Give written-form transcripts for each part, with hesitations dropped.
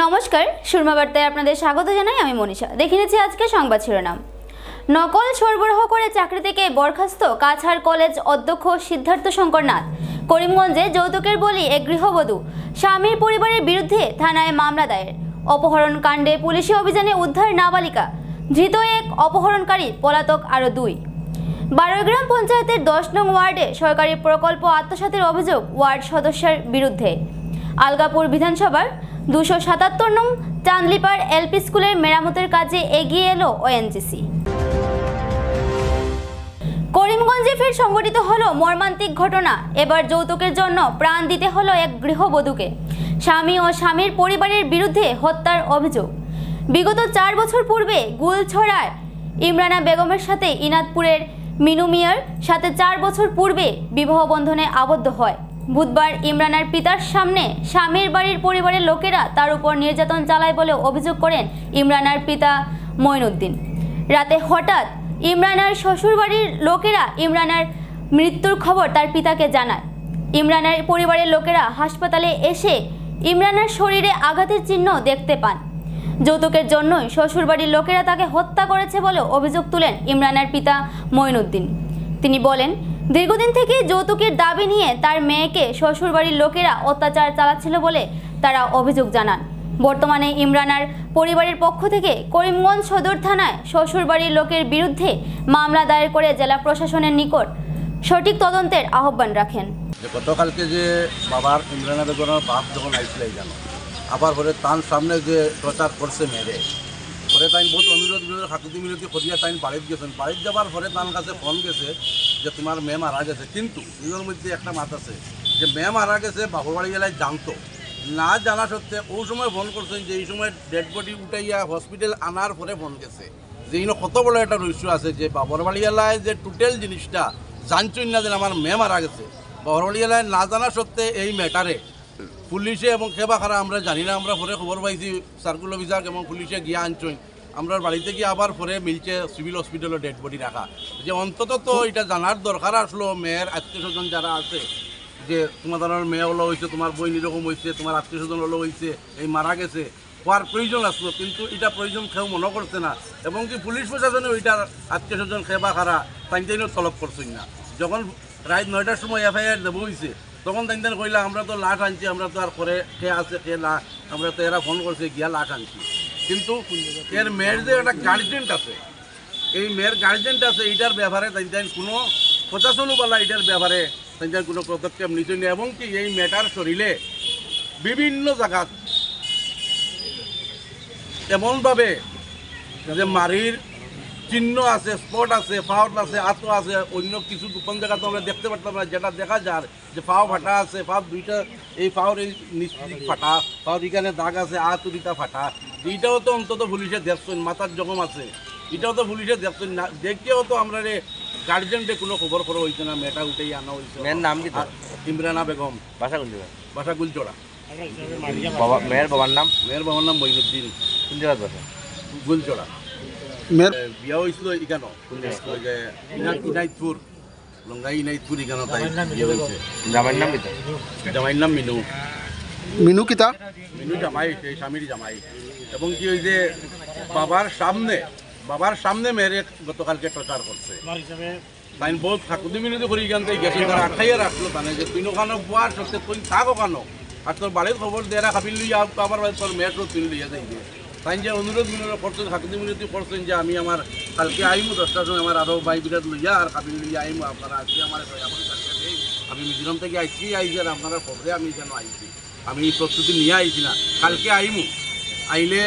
নমস্কার, সুরমা বার্তায় আপনাদের স্বাগত জানাই। আমি মনীষা। দেখে নিচ্ছি আজকে সংবাদ শিরোনাম। নকল সরবরাহ করে চাকরি থেকে বরখাস্ত কাছাড় কলেজ অধ্যক্ষ সিদ্ধার্থ শঙ্কর নাথ। করিমগঞ্জে যৌতুকের বলি এক গৃহবধূ, স্বামীর পরিবারের বিরুদ্ধে থানায় মামলা দায়ের। অপহরণ কাণ্ডে পুলিশি অভিযানে উদ্ধার নাবালিকা, ধৃত এক অপহরণকারী, পলাতক আরও ২। বারৈগ্রাম পঞ্চায়েতের ১০ নং ওয়ার্ডে সরকারি প্রকল্প আত্মসাতের অভিযোগ ওয়ার্ড সদস্যের বিরুদ্ধে। আলগাপুর বিধানসভার ২৭৭ নং চান্দলিপাড় এলপি স্কুলের মেরামতের কাজে এগিয়ে এলো ওএনজিসি। করিমগঞ্জে ফের সংঘটিত হলো মর্মান্তিক ঘটনা। এবার যৌতুকের জন্য প্রাণ দিতে হলো এক গৃহবধূকে। স্বামী ও স্বামীর পরিবারের বিরুদ্ধে হত্যার অভিযোগ। বিগত ৪ বছর পূর্বে গুলছড়ার ইমরানা বেগমের সাথে ইনাদপুরের মিনু মিয়ার সাথে ৪ বছর পূর্বে বিবাহ বন্ধনে আবদ্ধ হয়। বুধবার ইমরানার পিতার সামনে স্বামীর বাড়ির পরিবারের লোকেরা তার উপর নির্যাতন চালায় বলে অভিযোগ করেন ইমরানার পিতা মঈনুদ্দিন। রাতে হঠাৎ ইমরানার শ্বশুরবাড়ির লোকেরা ইমরানার মৃত্যুর খবর তার পিতাকে জানায়। ইমরানার পরিবারের লোকেরা হাসপাতালে এসে ইমরানার শরীরে আঘাতের চিহ্ন দেখতে পান। যৌতুকের জন্যই শ্বশুরবাড়ির লোকেরা তাকে হত্যা করেছে বলে অভিযোগ তুলেন ইমরানার পিতা মঈনুদ্দিন। তিনি বলেন, দীর্ঘদিন থেকে যৌতুকের দাবি নিয়ে তার মেয়েকে শ্বশুরবাড়ির লোকেরা অত্যাচার চালাচ্ছিল বলে তারা অভিযোগ জানান। বর্তমানে ইমরানার পরিবারের পক্ষ থেকে করিমগঞ্জ সদর থানায় শ্বশুরবাড়ির লোকের বিরুদ্ধে মামলা দায়ের করে জেলা প্রশাসনের নিকট সঠিক তদন্তের আহ্বান রাখেন। গতকালকে যে বাবার ইমরানা বেগমের বাপ যখন আইছিল জানো, আবার পরে তার সামনে যে প্রচার করছে মেরে পরে তাই বহুত অনুরোধ হাকুতি মিনতি করিয়া তাই বাড়িতে গেছেন। বাড়িতে যাবার পরে তার কাছে ফোন গেছে যে তোমার মেয়ে মারা গেছে, কিন্তু নিজের মধ্যে একটা মাত আছে যে মেয়ে মারা গেছে বাবুর বাড়ি গেলায় জানতো না, জানা সত্ত্বে ওই সময় ফোন করছেন যে এই সময় ডেড বডি উঠাইয়া হসপিটাল আনার পরে ফোন গেছে যে ইনো কত বড় একটা রহস্য আছে যে বাবুর বাড়ি গেলায় যে টোটাল জিনিসটা জানছই না যে আমার মেয়ে মারা গেছে। বাবুর বাড়ি গেলায় না জানা সত্ত্বে এই ম্যাটারে পুলিশে এবং খেবা খারা আমরা জানি না, আমরা পরে খবর পাইছি সার্কুল অফিসার এবং পুলিশে গিয়া আনছই। আমরা বাড়িতে গিয়ে আবার পরে মিলছে সিভিল হসপিটালে ডেড বডি রাখা, যে অন্তত তো এটা জানার দরকার আসলো মেয়ের আত্মীয় স্বজন যারা আছে যে তোমার মেয়ে হলো হয়েছে, তোমার বই এরকম হয়েছে, তোমার আত্মীয় স্বজন হলো হয়েছে, এই মারা গেছে, হওয়ার প্রয়োজন আসলো, কিন্তু এটা প্রয়োজন কেউ মনে করছে না। এবং কি পুলিশ প্রশাসনে ওইটার আত্মীয় স্বজন খেবা খারা তাইনও তলব করছেন না। যখন রাত ৯টার সময় এফআইআর দেবো হয়েছে তখন তাই কইলা আমরা তো লাশ আনছি, আমরা তো আর করে কে আছে কে না, আমরা তো এরা ফোন করছে গিয়া লাশ আনছি। কিন্তু এর মেয়ের যে একটা গার্জেন্ট আছে, এই মেয়ের গার্জেন্ট আছে, এইটার ব্যাপারে তাই কোনো প্রশাসনওয়ালা এটার ব্যাপারে তাই কোনো পদক্ষেপ নিচ্ছেন না। এবং কি এই মেয়েটার শরীরে বিভিন্ন জায়গা এমনভাবে যে মারির চিহ্ন আছে, স্পট আছে, ফাউট আছে, আতো আছে, অন্য কিছু গোপন জায়গা তো আমরা দেখতে পারতাম না, যেটা দেখা যায় যে ফাও ফাটা আছে, ফাও দুইটা, এই ফাওর এই নিশ্চিত ফাটা, ফাওর এখানে দাগ আছে, দুইটা ফাটা, এইটাও তো অন্তত পুলিশে দেখছেন, মাথার জখম আছে, এটাও তো পুলিশে দেখছেন না, দেখেও তো আমরা গার্জেনকে কোনো খবর করা হয়েছে না, মেয়েটা উঠেই আনা হয়েছে। মেয়ের নাম কি? ইমরানা বেগম। বাসা গুলচড়া। মেয়ের বাবার নাম? মেয়ের বাবার নাম মঈনুদ্দিন। কোন জায়গার বাসা? গুলচড়া। বিয়া হয়েছিল ইকানো ইনাইতপুর, লঙ্গাই ইনাইতপুর ইকানো, তাই বিয়ে হয়েছে। জামাইয়ের নাম কিতা? জামাইয়ের নাম মিনু। মিনু কিতা? মিনু জামাই, সেই স্বামীর জামাই। এবং কি ওই যে বাবার সামনে মেয়েরে গতকালকে প্রচার করছে। তাই বহুত ঠাকুর মিনতি করি এখান থেকে গেছে, তারা আখাইয়া রাখলো তানে যে তুই ওখানে বুয়ার সত্যি তুই থাক ওখানো, আর তোর বাড়ির খবর দেরা খাবিল লইয়া আবার তোর মেয়ের তুই লইয়া যাইবে। তাই যে অনুরোধ করছেন, হাকুতি মিনতি করছেন যে আমি আমার কালকে আইমু 10টার সময় আমার আরও ভাই বিরাট লইয়া আর খাবিল লইয়া আইমু, আপনারা আজকে আমার আমি মিজোরাম থেকে আইসি আর আপনারা খবরে আমি যেন আইছি, আমি প্রস্তুতি নিয়ে আইছি না, কালকে আইমু, আইলে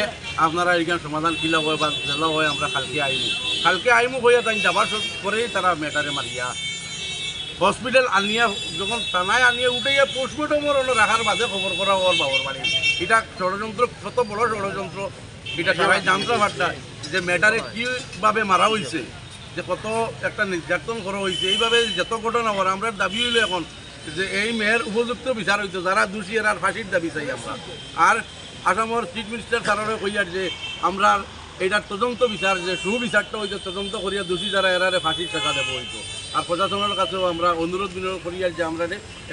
আপনারা এখানে সমাধান কিলা হয় বা জেলা হয়, আমরা কালকে আইমু হইয়া তাই যাবার পরেই তারা মেটারে মারিয়া হসপিটাল আনিয়া, যখন থানায় আনিয়া উঠাইয়া পোস্টমর্টমের রাখার বাদে খবর করা ওর বাবার বাড়ি। এটা ষড়যন্ত্র, কত বড় ষড়যন্ত্র, এটা সবাই জানতে পারতা যে মেটারে কীভাবে মারা হয়েছে, যে কত একটা নির্যাতন করা হয়েছে। এইভাবে যত ঘটনা করা আমরা দাবি হইল এখন যে এই মেয়ের উপযুক্ত বিচার হইতো, যারা দোষী এর আর ফাঁসির দাবি চাই আমরা। আর আসামের চিফ মিনিস্টার স্যারের কইয়ার যে আমরা এইটার তদন্ত বিচার, যে সুবিচারটা হইতো তদন্ত করিয়া দোষী যারা এরারে ফাঁসির টাকা দেবো হইতো। আর প্রশাসনের কাছেও আমরা অনুরোধ বিনোদ করি যে আমরা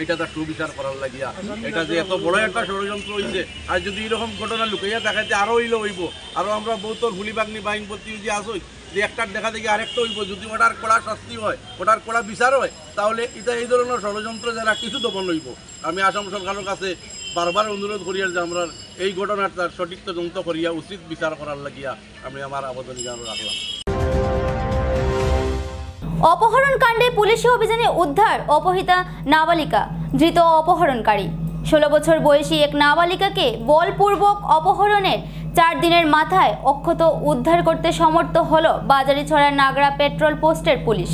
এটা তার সুবিচার করার লাগিয়া এটা যে এত বড় একটা ষড়যন্ত্র হয়েছে আর যদি এরকম ঘটনা লুকাইয়া দেখাইতে আরও হইলে হইব আরও আমরা বহুত হুলিবাগ্নি বাহিনী প্রতি যে আসই যে একটার দেখা দেখি আরেকটা হইব যদি ওটার কড়া শাস্তি হয় ওটার কড়া বিচার হয় তাহলে এটা এই ধরনের ষড়যন্ত্র যারা কিছু দমন হইব। আমি আসাম সরকারের কাছে বারবার অনুরোধ করিয়া যে আমরা এই ঘটনাটার সঠিক তদন্ত করিয়া উচিত বিচার করার লাগিয়া আমি আমার আবেদন রাখলাম। অপহরণ কাণ্ডে পুলিশি অভিযানে উদ্ধার অপহৃতা নাবালিকা ধৃত অপহরণকারী 16 বছর বয়সী এক নাবালিকাকে বলপূর্বক অপহরণের 4 দিনের মাথায় অক্ষত উদ্ধার করতে সমর্থ হল বাজারিছড়া নাগরা পেট্রোল পোস্টের পুলিশ।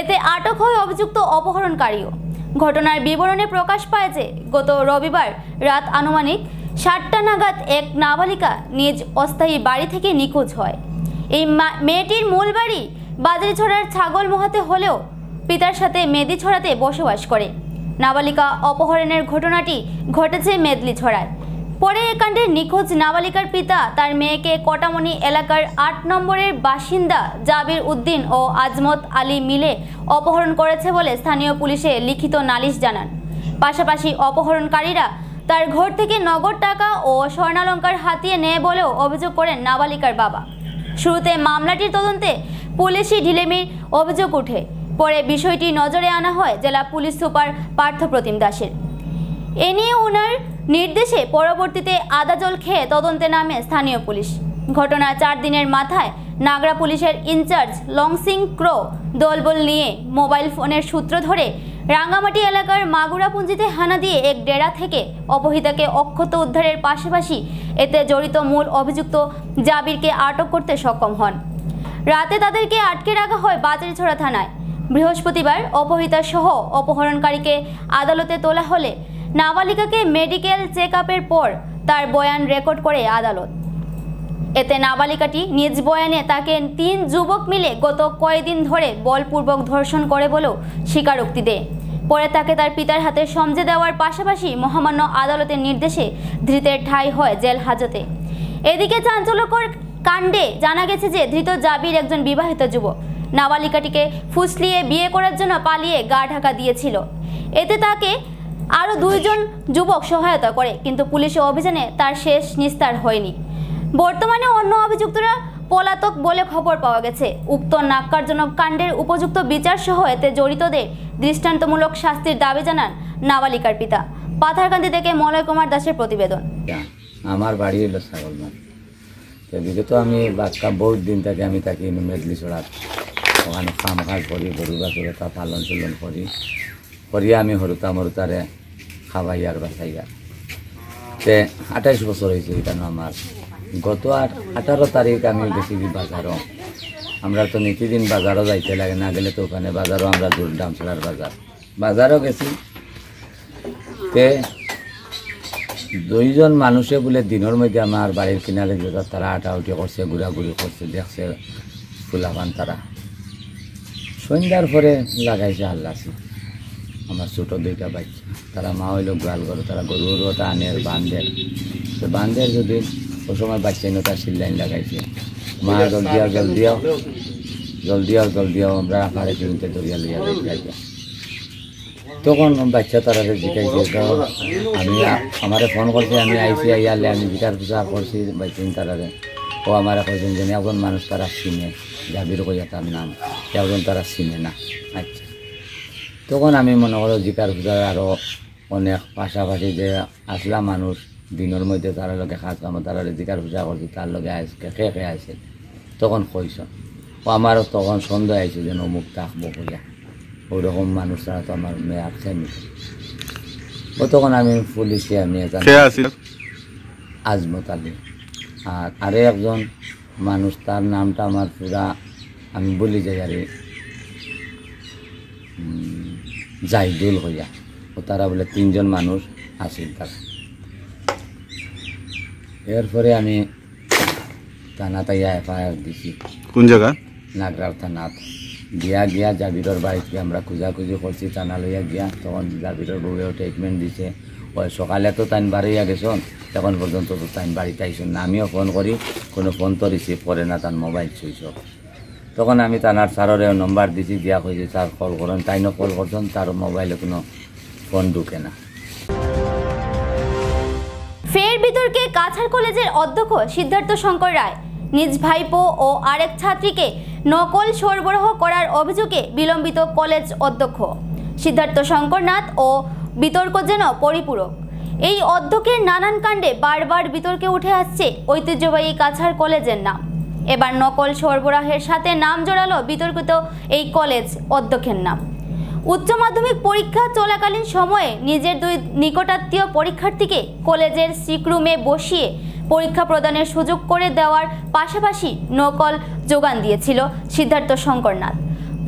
এতে আটক হয় অভিযুক্ত অপহরণকারীও। ঘটনার বিবরণে প্রকাশ পায় যে গত রবিবার রাত আনুমানিক 7টা নাগাদ এক নাবালিকা নিজ অস্থায়ী বাড়ি থেকে নিখোঁজ হয়। এই মেয়েটির মূল বাড়ি বাজারিছড়ার ছাগল মোহাতে হলেও পিতার সাথে মেদিছড়াতে বসবাস করে। নাবালিকা অপহরণের ঘটনাটি ঘটেছে মেদলিছড়ায়। পরে এ কাণ্ডে নিখোঁজ নাবালিকার পিতা তার মেয়েকে কটামনি এলাকার 8 নম্বরের বাসিন্দা জাবির উদ্দিন ও আজমত আলী মিলে অপহরণ করেছে বলে স্থানীয় পুলিশে লিখিত নালিশ জানান। পাশাপাশি অপহরণকারীরা তার ঘর থেকে নগদ টাকা ও স্বর্ণালঙ্কার হাতিয়ে নেয় বলেও অভিযোগ করেন নাবালিকার বাবা। শুরুতে মামলাটির তদন্তে পুলিশি ঢিলেমির অভিযোগ ওঠে। পরে বিষয়টি নজরে আনা হয় জেলা পুলিশ সুপার পার্থপ্রতিম দাসের। এ নিয়ে ওনার নির্দেশে পরবর্তীতে আদা জল খেয়ে তদন্তে নামে স্থানীয় পুলিশ। ঘটনা 4 দিনের মাথায় নাগরা পুলিশের ইনচার্জ লংসিং ক্রো দলবল নিয়ে মোবাইল ফোনের সূত্র ধরে রাঙ্গামাটি এলাকার মাগুরাপুঞ্জিতে হানা দিয়ে এক ডেরা থেকে অপহৃতাকে অক্ষত উদ্ধারের পাশাপাশি এতে জড়িত মূল অভিযুক্ত জাবিরকে আটক করতে সক্ষম হন। রাতে তাদেরকে আটকে রাখা হয় বাজারিছড়া থানায়। বৃহস্পতিবার অপহৃতা সহ অপহরণকারীকে আদালতে তোলা হলে নাবালিকাকে মেডিকেল চেক আপের পর তার বয়ান রেকর্ড করে আদালত। এতে নাবালিকাটি নিজ বয়ানে তাকে 3 যুবক মিলে গত কয়েকদিন ধরে বলপূর্বক ধর্ষণ করে বলেও স্বীকারোক্তি দেয়। পরে তাকে তার পিতার হাতে সমঝে দেওয়ার পাশাপাশি মহামান্য আদালতের নির্দেশে ধৃতের ঠাঁই হয় জেল হাজতে। এদিকে চাঞ্চল্যকর কাণ্ডে জানা গেছে যে ধৃত জাবির একজন বিবাহিত যুবক। নাবালিকাটিকে ফুসলিয়ে বিয়ে করার জন্য পালিয়ে গা ঢাকা দিয়েছিল। এতে তাকে আরও 2 জন যুবক সহায়তা করে, কিন্তু পুলিশের অভিযানে তার শেষ নিস্তার হয়নি। বর্তমানে অন্য অভিযুক্তরা পলাতক বলে খবর পাওয়া গেছে। উক্ত ন্যাক্কারজনক কাণ্ডের উপযুক্ত বিচার সহ এতে জড়িতদের দৃষ্টান্তমূলক শাস্তির দাবি জানান নাবালিকার পিতা। পাথারকান্দি থেকে মলয় কুমার দাসের প্রতিবেদন। আমার বাড়ি হলো ছাগলমার। তো বিগত আমি বাচ্চা বহুত দিন থেকে আমি তাকে মেদলিছড়াত ওখানে কাম কাজ করি, গরু বাছুরে তা পালন চলন করিয়া আমি হরুতারে খাবাইয়ার বাসাইয়ার। তে 28 বছর হয়েছে এখানে আমার। গত 18 তারিখ আমি গেছি বাজারও। আমরা তো নিতিদিন বাজারও যাইতে লাগে, না গেলে তো ওখানে বাজারও আমরা দূর ডামছড়ার বাজারও গেছি। তে 2 জন মানুষে বলে দিনের মধ্যে আমার বাড়ির কিনারে যেটা তারা আটাউটি করছে, ঘুরাঘুরি করছে, দেখছে ফুলাপান তারা। সন্ধ্যার পরে লাগাইছে হাল্লাছি আমার ছোটো 2টা বাচ্চা। তারা মা হইল গোয়াল করে, তারা গরুটা আনের বান্ধের। তো বান্ধের যদি ওই সময় বাচ্চা এনে তার সিল্লাইন লাগাইছে, মা জলদিয়াও আমরা আকারে কিনতে দরিয়া লইয়া যাইবে। তখন বাচ্চা তারা জিকাইছে, আমি আমারে ফোন করছি, আমি আইসি আইয়ালে আমি বিচার পূজা করছি বাচ্চা তারারে। ও আমার কয়েকজন যেন একজন মানুষ তারা চিনে, জাবির কইয়া তার নাম, একজন তারা চিনে না। আচ্ছা, তখন আমি মনে করো জিকার পূজার আরও অনেক পাশাপাশি যে আসলা মানুষ দিনের মধ্যে তার লগে খাস কাম তারা জিকার পূজা করছি, তার লগে আইসকে খেয়ে আইসে। তখন কইস ও আমারও তখন সন্দেহ আইছে যেন অমুক থাকবো কইয়া, ওইরকম মানুষ ছাড়া তো আমার মেয়ে আর খেয়ে ও। তখন আমি পুলিশে আমি আজমত আলী আর আরও একজন মানুষ, তার নামটা আমার পুরা আমি বলি যাই আর জাহিদুল হইয়া। ও তারা বলে 3 জন মানুষ আসিল তারা। এরপরে আমি থানা তাইয়া FIR দিছি। কোন জায়গা? নাগরার থানাত গিয়া জাবিরের বাড়িতে আমরা খুঁজাখুঁজি করছি, থানা লইয়া গিয়া। তখন জাবিরের বউয়েও ট্রিটমেন্ট দিছে। ওই সকালে তো তাইন বাড়িয়া গেছন, তখন পর্যন্ত তো তাইন বাড়িতে আইসন না। আমিও ফোন করি, কোনো ফোন তো রিসিভ করে না, তার মোবাইল সুইচ অফ। তো তখন আমি থানার স্যারের নম্বর দিছি, দিয়া কইছি স্যার কল করেন, তাই না কল করছেন, তার মোবাইলে কোনো ফোন ঢুকে না। ফের বিতর্কে কাছাড় কলেজের অধ্যক্ষ সিদ্ধার্থ শঙ্কর রায় নিজ ভাইপো ও আরেক ছাত্রীকে নকল সরবরাহ করার অভিযোগে বিলম্বিত কলেজ অধ্যক্ষ সিদ্ধার্থ শঙ্করনাথ ও বিতর্ক যেন পরিপূরক। এই অধ্যক্ষের নানান কাণ্ডে বারবার বিতর্কে উঠে আসছে ঐতিহ্যবাহী কাছাড় কলেজের নাম। এবার নকল সরবরাহের সাথে নাম জড়ালো বিতর্কিত এই কলেজ অধ্যক্ষের নাম। উচ্চ মাধ্যমিক পরীক্ষা চলাকালীন সময়ে নিজের দুই নিকটাত্মীয় পরীক্ষার্থীকে কলেজের সিকরুমে বসিয়ে পরীক্ষা প্রদানের সুযোগ করে দেওয়ার পাশাপাশি নকল যোগান দিয়েছিল সিদ্ধার্থ শঙ্করনাথ।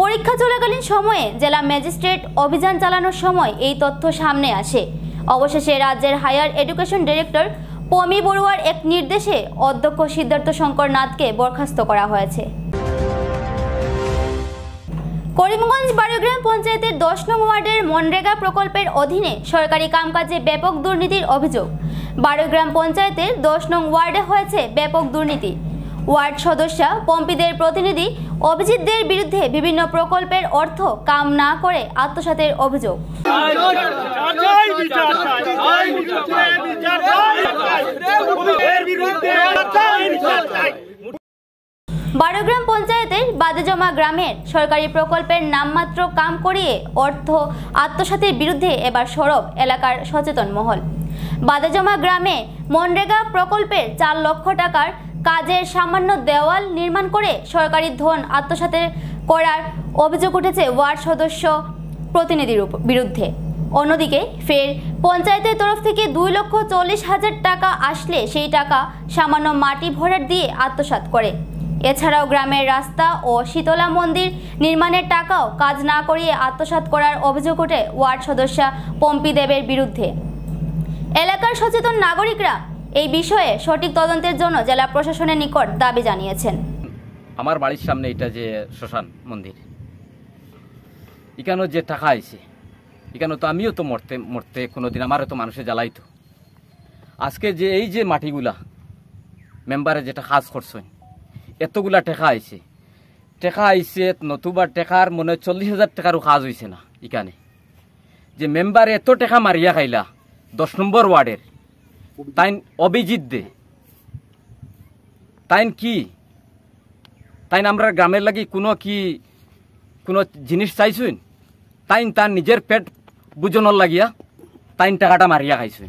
পরীক্ষা চলাকালীন সময়ে জেলা ম্যাজিস্ট্রেট অভিযান চালানোর সময় এই তথ্য সামনে আসে। অবশেষে রাজ্যের হায়ার এডুকেশন ডিরেক্টর পমি বড়ুয়ার এক নির্দেশে অধ্যক্ষ সিদ্ধার্থ শঙ্করনাথকে বরখাস্ত করা হয়েছে। করিমগঞ্জ বারোগ্রাম পঞ্চায়েতের 10 নং ওয়ার্ডের মনরেগা প্রকল্পের অধীনে সরকারি কামকাজে ব্যাপক দুর্নীতির অভিযোগ। বারোগ্রাম পঞ্চায়েতের 10 নং ওয়ার্ডে হয়েছে ব্যাপক দুর্নীতি। ওয়ার্ড সদস্য পম্পিদের প্রতিনিধি অভিজিৎদের বিরুদ্ধে বিভিন্ন প্রকল্পের অর্থ কাম না করে আত্মসাতের অভিযোগ। বারোগ্রাম পঞ্চায়েতের বাদেজমা গ্রামের সরকারি প্রকল্পের নামমাত্র কাম করিয়ে অর্থ আত্মসাতের বিরুদ্ধে এবার সরব এলাকার সচেতন মহল। বাদেজমা গ্রামে মনরেগা প্রকল্পের 4 লক্ষ টাকার কাজের সামান্য দেওয়াল নির্মাণ করে সরকারি ধন আত্মসাৎ করার অভিযোগ উঠেছে ওয়ার্ড সদস্য প্রতিনিধির বিরুদ্ধে। অন্যদিকে ফের পঞ্চায়েতের তরফ থেকে 2,40,000 টাকা আসলে সেই টাকা সামান্য মাটি ভরাট দিয়ে আত্মসাৎ করে। এছাড়াও গ্রামের রাস্তা ও শীতলা মন্দির নির্মাণের টাকাও কাজ না করিয়ে আত্মসাৎ করার অভিযোগ ওঠে ওয়ার্ড সদস্য পম্পি দেবের বিরুদ্ধে। এলাকার সচেতন নাগরিকরা এই বিষয়ে সঠিক তদন্তের জন্য জেলা প্রশাসনের নিকট দাবি জানিয়েছেন। আমার বাড়ির সামনে এটা যে শ্মশান মন্দির, এখানে যে টাকা আইছে, এখানে তো আমিও তো মরতে কোনোদিন আমারও তো মানুষে জ্বালাইতো। আজকে যে এই যে মাটিগুলা মেম্বারে যেটা কাজ করছেন, এতগুলা টাকা আইছে নতুবা টাকার মনে 40,000 টাকারও কাজ হয়েছে না। এখানে যে মেম্বারে এত টাকা মারিয়া খাইলা 10 নম্বর ওয়ার্ডের, তাইন অভিজিৎ দে, তাইন কি তাইন আমরা গ্রামের লাগি কোনো জিনিস চাইছুন? তাইন তার নিজের পেট বুঝানোর লাগিয়া তাইন টাকাটা মারিয়া খাইছুন।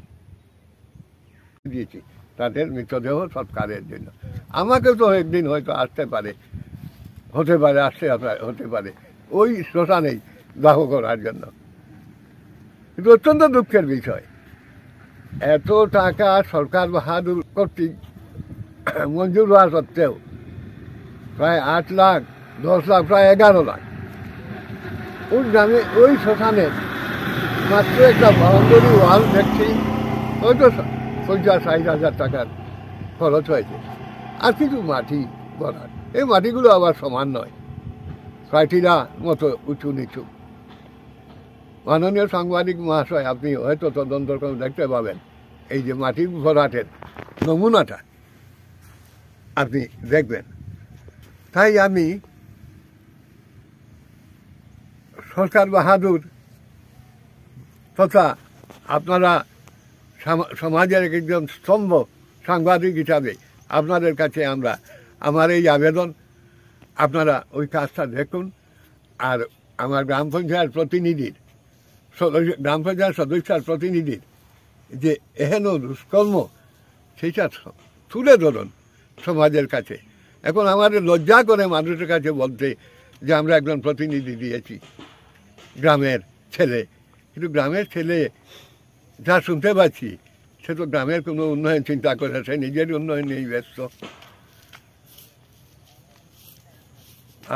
দিয়েছি তাদের মৃতদেহ সৎকারের জন্য। আমাকে তো একদিন হয়তো আসতে পারে, হতে পারে ওই শ্মশানেই দাহ করার জন্য। কিন্তু অত্যন্ত দুঃখের বিষয়, এত টাকা সরকার বাহাদুর কর্তৃক মঞ্জুর হওয়া সত্ত্বেও প্রায় 8 লাখ 10 লাখ প্রায় 11 লাখ ওই গ্রামে ওই শ্মশানে মাত্র একটা বাউন্ডারি ওয়াল দেখছি হয়তো 50-60 টাকার খরচ হয়েছে, আর কিছু মাটি ভরাট। এই মাটিগুলো আবার সমান নয়, কয়টিরা মতো উঁচু নিচু। মাননীয় সাংবাদিক মহাশয়, আপনি হয়তো তদন্ত করে দেখতে পাবেন এই যে মাটি ভরাটের নমুনাটা আপনি দেখবেন। তাই আমি সরকার বাহাদুর তথা আপনারা সমাজের একজন স্তম্ভ সাংবাদিক হিসাবে আপনাদের কাছে আমার এই আবেদন, আপনারা ওই কাজটা দেখুন। আর আমার গ্রাম পঞ্চায়েত সদস্যের প্রতিনিধির যে এহেন দুষ্কর্ম, সেইটা তুলে ধরুন সমাজের কাছে। এখন আমাদের লজ্জা করে মানুষের কাছে বলতে যে আমরা একজন প্রতিনিধি দিয়েছি গ্রামের ছেলে, কিন্তু গ্রামের ছেলে যা শুনতে পাচ্ছি সে তো গ্রামের কোনো উন্নয়ন চিন্তা করে, সে নিজের উন্নয়ন নিয়েই ব্যস্ত।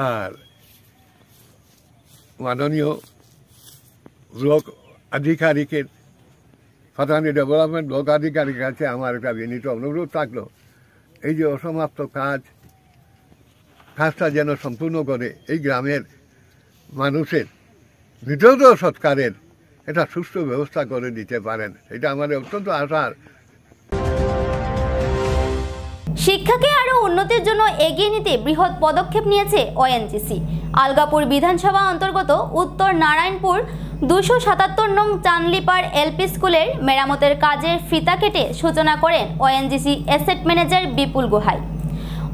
আর মাননীয় ব্লক আধিকারিকের ফাতানি ডেভেলপমেন্ট ব্লক আধিকারিকের কাছে আমার একটা বিনীত অনুরোধ থাকলো, এই যে অসমাপ্ত কাজটা যেন সম্পূর্ণ করে এই গ্রামের মানুষের মৃতদেহ সৎকারের এটা সুষ্ঠু ব্যবস্থা করে দিতে পারেন, এটা আমাদের অত্যন্ত আশার। শিক্ষাকে আরো উন্নতির জন্য জন্য এগিয়ে নিতে বৃহৎ পদক্ষেপ নিয়েছে ওএনজিসি। আলগাপুর বিধানসভা অন্তর্গত উত্তর নারায়ণপুর 277 নং চানলিপাড় এলপি স্কুলের মেরামতের কাজের ফিতা কেটে সূচনা করেন ওএনজিসি অ্যাসেট ম্যানেজার বিপুল গুহাই।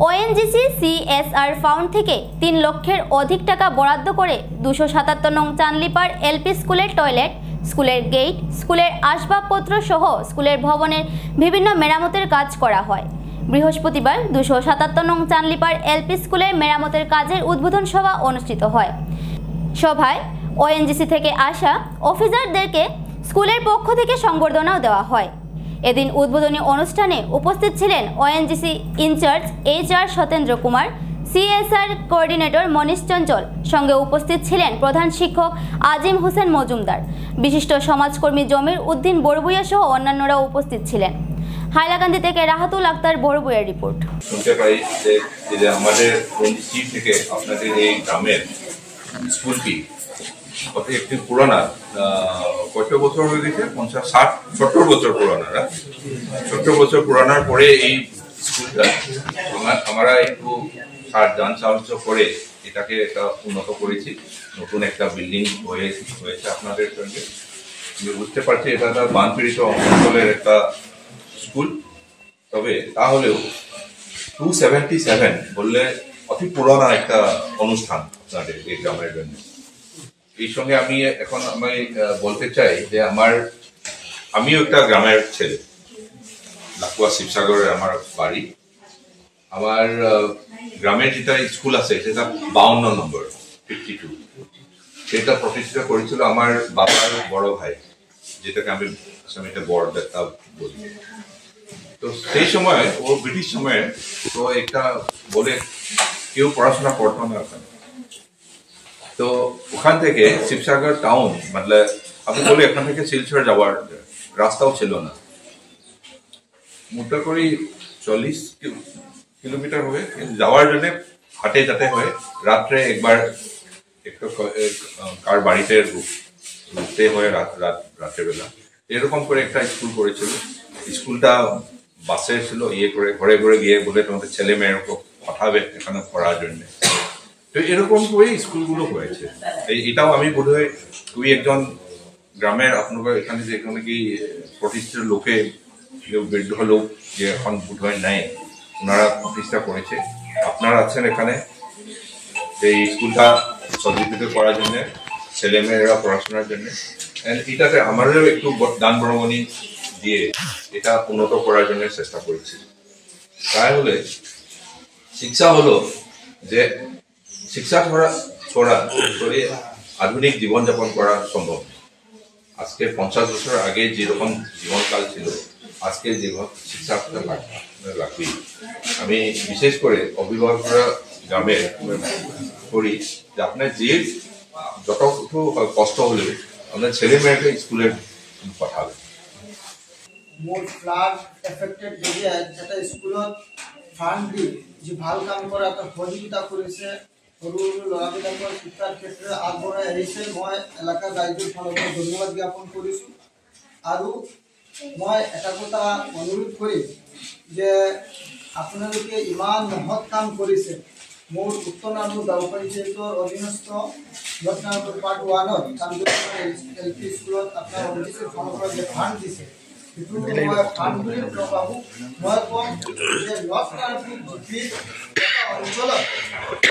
ওএনজিসি CSR ফান্ড থেকে 3 লক্ষের অধিক টাকা বরাদ্দ করে 277 নং চানলিপাড় এলপি স্কুলের টয়লেট, স্কুলের গেট, স্কুলের আসবাবপত্র সহ স্কুলের ভবনের বিভিন্ন মেরামতের কাজ করা হয়। বৃহস্পতিবার 277 নং চানলিপাড় এলপি স্কুলের মেরামতের কাজের উদ্বোধন সভা অনুষ্ঠিত হয়। সভায় ওএনজিসি থেকে আসা অফিসারদেরকে স্কুলের পক্ষ থেকে সংবর্ধনাও দেওয়া হয়। এদিন উদ্বোধনী অনুষ্ঠানে উপস্থিত ছিলেন ONGC incharge HR Satendra Kumar, CSR coordinator Manish Chanchal, সঙ্গে উপস্থিত ছিলেন প্রধান শিক্ষক আজিম হোসেন মজুমদার, বিশিষ্ট সমাজকর্মী জমির উদ্দিন বড়বুইয়া সহ অন্যান্যরাও উপস্থিত ছিলেন। হাইলাকান্দি থেকে রাহাতুল আক্তার বড়বুইয়ার রিপোর্ট। শুনতে পাই যে আমাদের ওএনজিসি থেকে আপনাদের এই গ্রামের স্কুলটি একটি পুরানা, কত বছর হয়ে গেছে? 50-60-70 বছর পুরানা। 70 বছর পুরানার পরে এই স্কুলটা আমরা একটু যান সাহায্য করে এটাকে একটা উন্নত করেছি। নতুন একটা বিল্ডিং হয়েছে আপনাদের সঙ্গে। আমি বুঝতে পারছি এটা একটা বানপীড়িত অঞ্চলের একটা স্কুল, তবে তাহলেও 277 বললে অতি পুরানা একটা অনুষ্ঠান আপনাদের এই গ্রামের জন্য। এই সঙ্গে আমি বলতে চাই যে আমিও একটা গ্রামের ছেলে, লাকুয়া শিবসাগরের আমার বাড়ি। আমার গ্রামের যেটা স্কুল আছে সেটা 52 নম্বর 52, সেটা প্রতিষ্ঠিত করেছিল আমার বাবার বড় ভাই, যেটাকে আমি এটা বড় দেখা বলি। তো সেই সময় ও ব্রিটিশ সময়ে তো একটা বলে কেউ পড়াশোনা করতো না ওখানে। তো ওখান থেকে শিবসাগর টাউন মানে আপনি বলে এখান থেকে শিলচর যাওয়ার রাস্তাও ছিল না। মোটা করে 40 কিলোমিটার হবে যাওয়ার জন্য, হাটে যেতে হয়। রাত্রে একবার একটু কার বাড়িতে ঢুকতে হয় রাতের বেলা। এরকম করে একটা স্কুল করেছিল। স্কুলটা বাসে ছিল, করে ঘরে ঘরে গিয়ে বলে তোমাদের ছেলে মেয়েরকে পাঠাবে এখানে পড়ার জন্য। তো এরকম করে স্কুলগুলো হয়েছে। এটাও আমি বোধ হয় তুই একজন গ্রামের আপনার এখানে যে এখানে কি প্রতিষ্ঠিত লোকে বৃদ্ধ লোক যে এখন বোধ হয় নাই, ওনারা প্রতিষ্ঠা করেছে। আপনারা আছেন এখানে যে স্কুলটা সজ্জিত করার জন্য, ছেলে মেয়েরা পড়াশোনার জন্য। এটাতে আমাদেরও একটু দান বরঙণি দিয়ে এটা উন্নত করার জন্য চেষ্টা করেছি। তাহলে শিক্ষা হলো যে শিক্ষা ছড়া আধুনিক জীবনযাপন করা সম্ভব। আজকে 50 বছর আগে যেরকম জীবনকাল ছিল, আজকে জীবন শিক্ষা লাগবে। আমি বিশেষ করে অভিভাবকরা গ্রামে করি যে আপনার যে যতটুকু কষ্ট হলে আপনার ছেলে মেয়েকে স্কুলে পাঠাবে। মোৰ ফ্লাড এফেক্টেড এৰিয়াত এটা স্কুলত ফাণ্ড দি যি ভাল কাম কৰা এটা সহযোগিতা কৰিছে, সৰু সৰু ল'ৰাবিলাকৰ শিক্ষাৰ ক্ষেত্ৰত আগবঢ়াই আহিছে। মই এলেকাৰ ৰাইজৰ ফালৰ পৰা ধন্যবাদ জ্ঞাপন কৰিছোঁ। আৰু মই এটা কথা অনুৰোধ কৰিম যে আপোনালোকে ইমান মহৎ কাম কৰিছে। মোৰ উত্তৰ নাৰায়ণপুৰ গাঁও পঞ্চায়তৰ অধীনস্থ নৰ্থ নাৰায়ণপুৰ পাৰ্ট 1ত চান্দুলিপাড় LP স্কুলত আপোনাৰ অফিচৰ ফালৰ পৰা যে ফাণ্ড দিছে, সেইটো মই ফাণ্ড বুলি নাপাবো। মই কম যে নৰ্থ নাৰায়ণপুৰ জিপিৰ এটা অঞ্চলত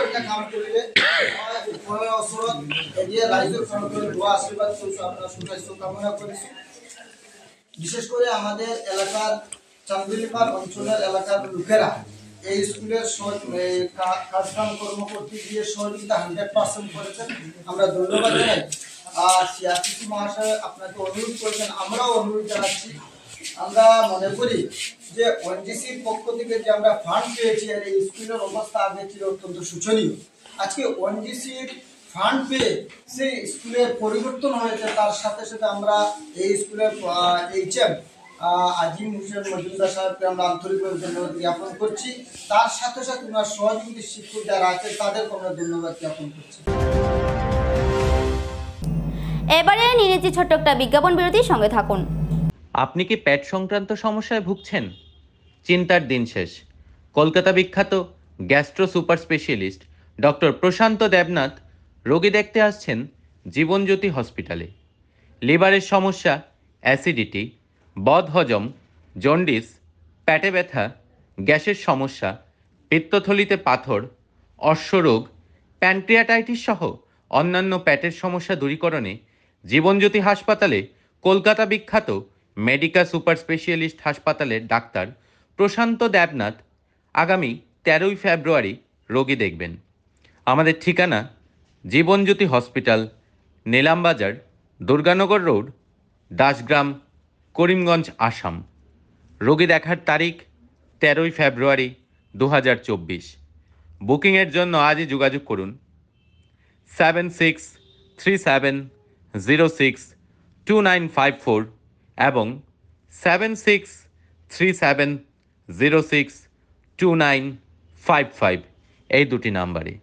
এটা কাম কৰিলে মই ওপৰৰ ওচৰত এদিয়ে ৰাইজৰ ফালৰ পৰা দোৱা আশীৰ্বাদ কৰিছোঁ, আপোনাৰ সুস্বাস্থ্য কামনা কৰিছোঁ। বিশেষ করে আমাদের এলাকার চান্দুলিপাড় অঞ্চলের এলাকার লোকেরা এই স্কুলের কাজকাম কর্ম করতে গিয়ে সহযোগিতা 100% করেছেন, আমরা ধন্যবাদ জানাই। আর সিআরপিসি মহাশয় আপনাকে অনুরোধ করেছেন, আমরাও অনুরোধ জানাচ্ছি। আমরা মনে করি যে ওএনজিসির পক্ষ থেকে যে আমরা ফান্ড পেয়েছি আর এই স্কুলের অবস্থা আগে ছিল অত্যন্ত শোচনীয়। আজকে ওএনজিসির ফান্ড পেয়ে সেই স্কুলের পরিবর্তন হয়েছে। তার সাথে সাথে আমরা এই স্কুলের HM আজিম হোসেন মজুমদার সাহেবকে আমরা আন্তরিকভাবে ধন্যবাদ জ্ঞাপন করছি। তার সাথে সাথে ওনার সহযোগী শিক্ষক যারা আছে তাদেরকে আমরা ধন্যবাদ জ্ঞাপন করছি। এবারে নিয়েছি ছোট্ট একটা বিজ্ঞাপন বিরতির সঙ্গে থাকুন। আপনি কি পেট সংক্রান্ত সমস্যায় ভুগছেন? চিন্তার দিন শেষ। কলকাতা বিখ্যাত গ্যাস্ট্রো সুপার স্পেশালিস্ট ডক্টর প্রশান্ত দেবনাথ রোগী দেখতে আসছেন জীবনজ্যোতি হসপিটালে। লিভারের সমস্যা, অ্যাসিডিটি, বদহজম, জন্ডিস, পেটে ব্যথা, গ্যাসের সমস্যা, পিত্তথলিতে পাথর, অশ্বরোগ, প্যানক্রিয়াটাইটিস সহ অন্যান্য পেটের সমস্যা দূরীকরণে জীবনজ্যোতি হাসপাতালে কলকাতা বিখ্যাত মেডিকা সুপার স্পেশালিস্ট হাসপাতালের ডাক্তার প্রশান্ত দেবনাথ আগামী 13ই ফেব্রুয়ারি রোগী দেখবেন। আমাদের ঠিকানা জীবনজ্যোতি হসপিটাল, নিলামবাজার, দুর্গানগর রোড, দাসগ্রাম, করিমগঞ্জ, আসাম। রোগী দেখার তারিখ 13ই ফেব্রুয়ারি 2024। বুকিংয়ের জন্য আজই যোগাযোগ করুন 7637062954 এবং 7637062955 এই দুটি নাম্বারে।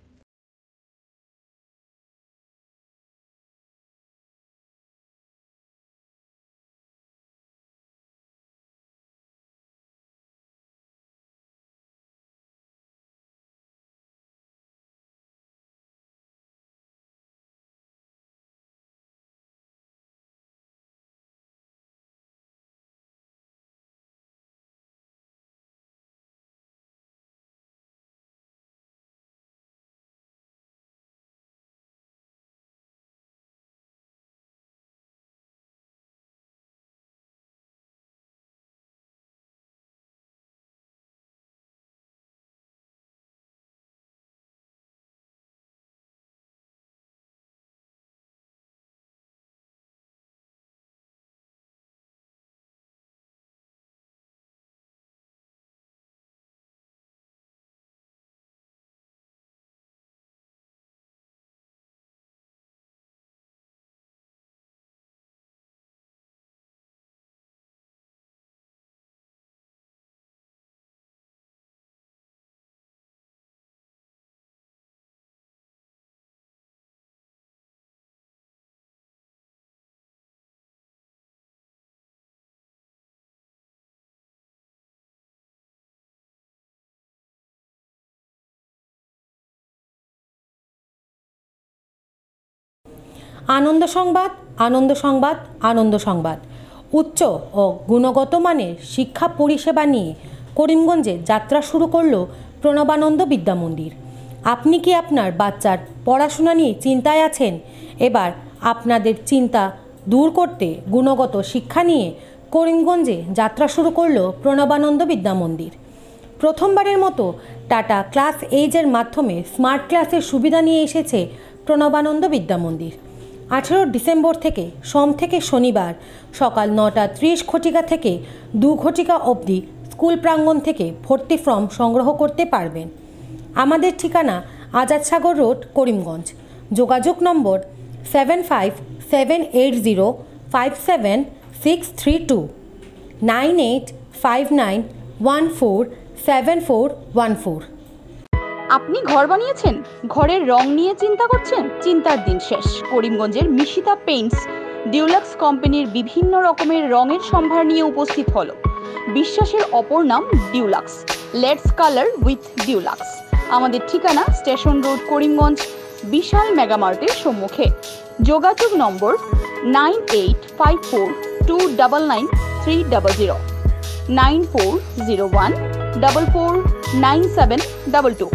আনন্দ সংবাদ, আনন্দ সংবাদ, আনন্দ সংবাদ। উচ্চ ও গুণগত মানের শিক্ষা পরিষেবা নিয়ে করিমগঞ্জে যাত্রা শুরু করল প্রণবানন্দ বিদ্যা মন্দির। আপনি কি আপনার বাচ্চার পড়াশোনা নিয়ে চিন্তায় আছেন? এবার আপনাদের চিন্তা দূর করতে গুণগত শিক্ষা নিয়ে করিমগঞ্জে যাত্রা শুরু করল প্রণবানন্দ বিদ্যা মন্দির। প্রথমবারের মতো টাটা ক্লাস এইজের মাধ্যমে স্মার্ট ক্লাসের সুবিধা নিয়ে এসেছে প্রণবানন্দ বিদ্যা মন্দির। 18 ডিসেম্বর থেকে সোম থেকে শনিবার সকাল 9:30 ঘটিকা থেকে 2 ঘটিকা অবধি স্কুল প্রাঙ্গণ থেকে ভর্তি ফর্ম সংগ্রহ করতে পারবেন। আমাদের ঠিকানা আজাদ সাগর রোড, করিমগঞ্জ। যোগাযোগ নম্বর 7570576332 9859147414। আপনি ঘর বানিয়েছেন, ঘরের রং নিয়ে চিন্তা করছেন? চিন্তার দিন শেষ। করিমগঞ্জের মিশিতা পেইন্টস ডিউলাক্স কোম্পানির বিভিন্ন রকমের রঙের সম্ভার নিয়ে উপস্থিত হলো। বিশ্বাসের অপর নাম deluxe. Let's colour with deluxe. আমাদের ঠিকানা স্টেশন রোড, করিমগঞ্জ, বিশাল মেগামার্টের সম্মুখে। যোগাযোগ নম্বর 9854299300 9401449722।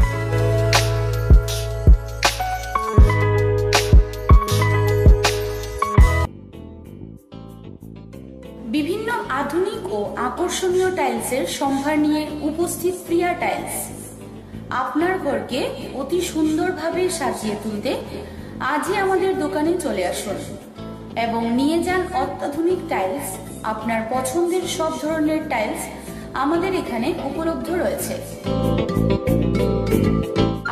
বিভিন্ন আধুনিক ও আকর্ষণীয় টাইলসের সম্ভার নিয়ে উপস্থিত প্রিয়া টাইলস। আপনার ঘরকে অতি সুন্দরভাবে সাজিয়ে তুলতে আজই আমাদের দোকানে চলে আসুন এবং নিয়ে যান অত্যাধুনিক টাইলস। আপনার পছন্দের সব ধরনের টাইলস আমাদের এখানে উপলব্ধ রয়েছে।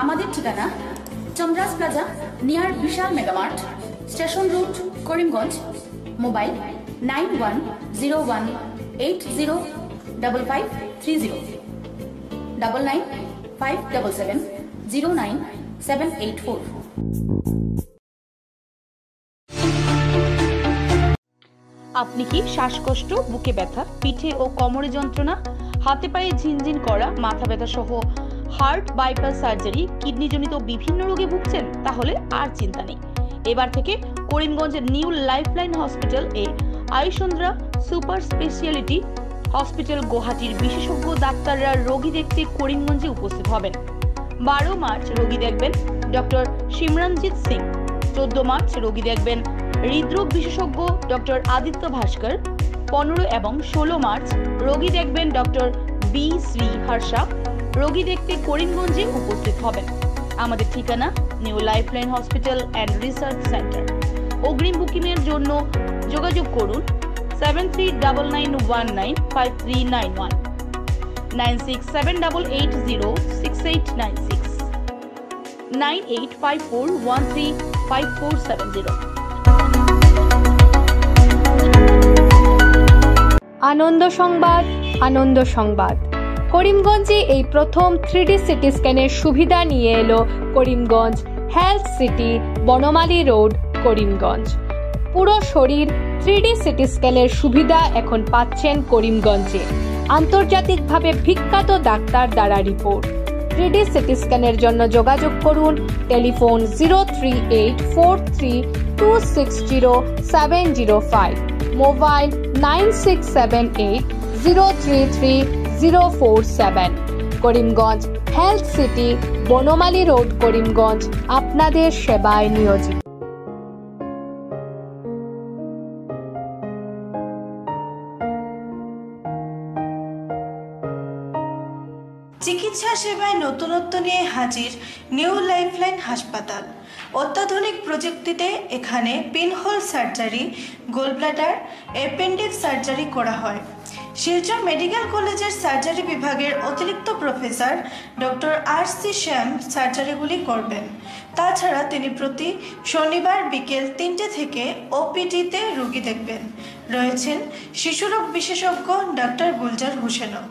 আমাদের ঠিকানা Chandras plaza, near Vishal Megamart, station road, Karimganj. Mobile 9101805530 9957709784। আপনি কি শ্বাসকষ্ট, বুকে ব্যথা, পিঠে ও কোমরে যন্ত্রণা, হাতে পায়ে ঝিনঝিন করা, মাথা ব্যথা সহ হার্ট বাইপাস সার্জারি, কিডনিজনিত বিভিন্ন রোগে ভুগছেন, তাহলে আর চিন্তা নেই। এবার থেকে করিমগঞ্জের নিউ লাইফলাইন হসপিটাল এ আয়ুষন্দ্রা সুপার স্পেশালিটি হসপিটাল গুয়াহাটির বিশেষজ্ঞ ডাক্তাররা রোগী দেখতে করিমগঞ্জে উপস্থিত হবেন। 12 মার্চ রোগী দেখবেন ডক্টর সিমরনজিৎ সিং, 14 মার্চ রোগী দেখবেন হৃদরোগ বিশেষজ্ঞ ডক্টর আদিত্য ভাস্কর, 15 এবং 16 মার্চ রোগী দেখবেন ডক্টর বি শ্রী হর্ষা। রোগী দেখতে করিমগঞ্জে উপস্থিত হবেন। আমাদের ঠিকানা new lifeline hospital and research centre. অগ্রিম বুকিংয়ের জন্য যোগাযোগ করুন 7399195391, 9678806896, 9854135470। আনন্দ সংবাদ, আনন্দ সংবাদ। করিমগঞ্জে এই প্রথম 3D সিটি স্ক্যানের সুবিধা নিয়ে এলো Karimganj health city, Banamali road, Karimganj. পুরো শরীর 3D সিটি স্ক্যানের সুবিধা এখন পাচ্ছেন করিমগঞ্জে। আন্তর্জাতিকভাবে বিখ্যাত ডাক্তার দ্বারা রিপোর্ট। 3D সিটি স্ক্যানের জন্য যোগাযোগ করুন telephone 03843260705, mobile 9678033047। Karimganj health city, Banamali road, Karimganj আপনাদের সেবায় নিয়োজিত। চিকিৎসা সেবায় নতুনত্ব নিয়ে হাজির নিউ লাইফলাইন হাসপাতাল। অত্যাধুনিক প্রযুক্তিতে এখানে pinhole surgery, gallbladder, appendix surgery করা হয়। শিলচর মেডিকেল কলেজের সার্জারি বিভাগের অতিরিক্ত প্রফেসর ডক্টর RC শ্যাম সার্জারিগুলি করবেন। তাছাড়া তিনি প্রতি শনিবার বিকেল 3টে থেকে OPD-তে রোগী দেখবেন। রয়েছেন শিশুরোগ বিশেষজ্ঞ ডক্টর গুলজার হোসেনও।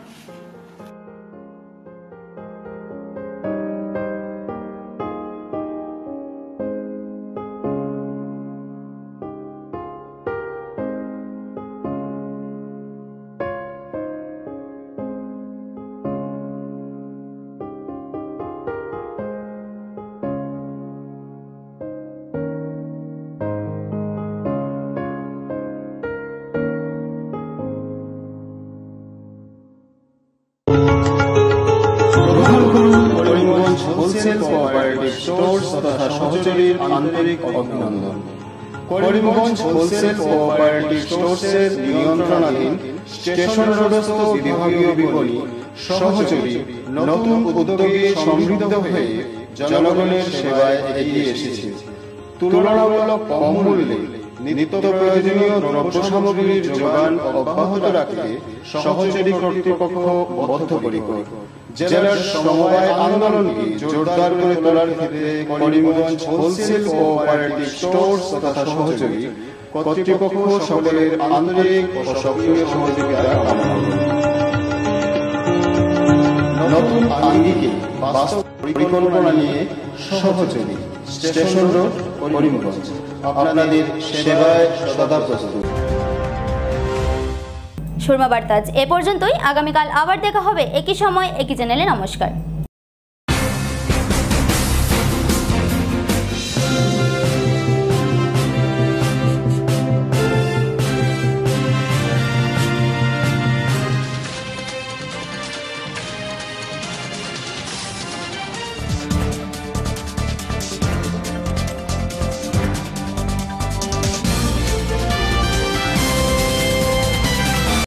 হোলসেল কোঅপারেটিভ স্টোর্স তথা সহযোগীর আন্তরিক অভিনন্দন। করিমগঞ্জ হোলসেল কোঅপারেটিভ স্টোর্সের নিয়ন্ত্রণাধীন স্টেশন রোডস্থ বিভাগীয় বিপণী সহযোগী নতুন উদ্যোগে সমৃদ্ধ হয়ে জনগণের সেবায় এগিয়ে এসেছে। তুলনামূলক কম মূল্যে নিত্য প্রয়োজনীয় দ্রব্য সামগ্রীর যোগান অব্যাহত রাখতে সহযোগী কর্তৃপক্ষ বদ্ধপরিকর। জেলার সমবায় আন্দোলনকে জোরদার করে তোলার ক্ষেত্রে করিমগঞ্জ হোলসেল কোঅপারেটিভ স্টোর্স তথা সহযোগী কর্তৃপক্ষ সকলের আন্তরিক ও সক্রিয় সহযোগিতা কামনা করে। নতুন আঙ্গিকে বাস্তব পরিকল্পনা নিয়ে সহযোগী স্টেশন রোড, করিমগঞ্জ আপনাদের সেবায় সদা প্রস্তুত। সুরমা বার্তা এ পর্যন্তই। আগামীকাল আবার দেখা হবে একই সময় একই চ্যানেলে। নমস্কার।